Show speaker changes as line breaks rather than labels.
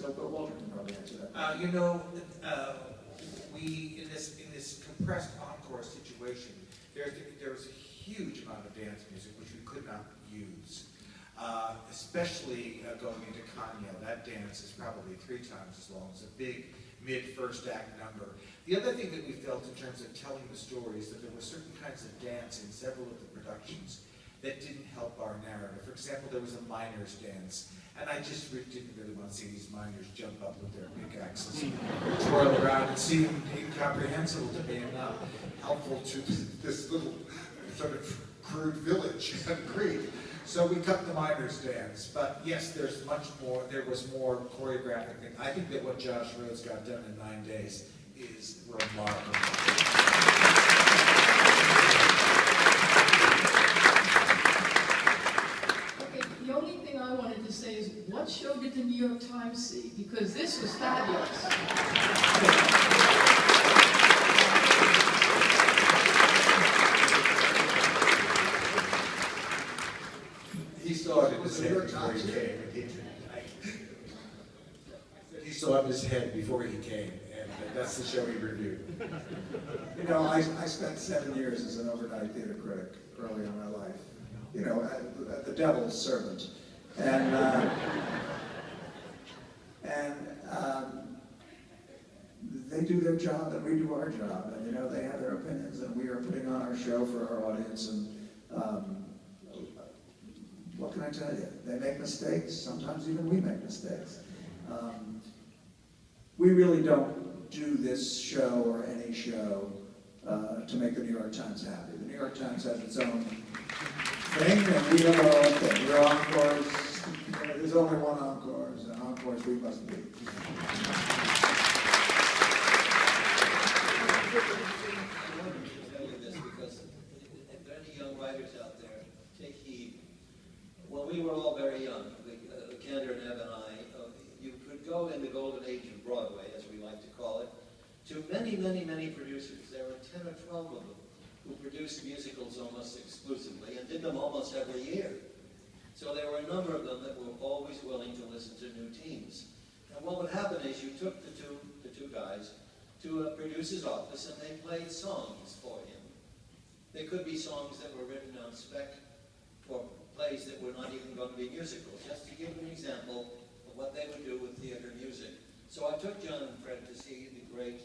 So, but Walter can probably answer that.
We in this compressed encore situation, there was a huge amount of dance music which we could not use, especially going into Kanya. That dance is probably 3 times as long. It's a big mid-first act number. The other thing that we felt in terms of telling the story is that there were certain kinds of dance in several of the productions that didn't help our narrative. For example, there was a miners dance, and I just didn't really want to see these miners jump up with their pickaxes and twirl around. It seemed incomprehensible to me and not helpful to this little sort of crude village in Crete. So we cut the miners dance, but yes, there's much more. There was more choreographic thing. I think that what Josh Rhodes got done in 9 days is remarkable.
The only thing I wanted to say is, what show did the New York Times see? Because this was fabulous.
He saw it in his head before he came. He saw it in his head before he came, and that's the show he reviewed.
You know, I spent 7 years as an overnight theater critic early in my life. You know, the devil's servant. And they do their job and we do our job. And, you know, they have their opinions and we are putting on our show for our audience. And what can I tell you? They make mistakes. Sometimes even we make mistakes. We really don't do this show or any show to make the New York Times happy. The New York Times has its own thing, and we have our own thing. We're encores. There's only one encores, and encores we must be.
I wanted to tell you this because if there are any young writers out there, take heed. When we were all very young, Kander and Ev and I, you could go in the golden age of Broadway, as we like to call it, to many, many, many producers. There were 10 or 12 of them who produced musicals almost exclusively and did them almost every year. So there were a number of them that were always willing to listen to new teams. And what would happen is you took the two guys to a producer's office and they played songs for him. They could be songs that were written on spec for plays that were not even going to be musicals, just to give an example of what they would do with theater music. So I took John and Fred to see the great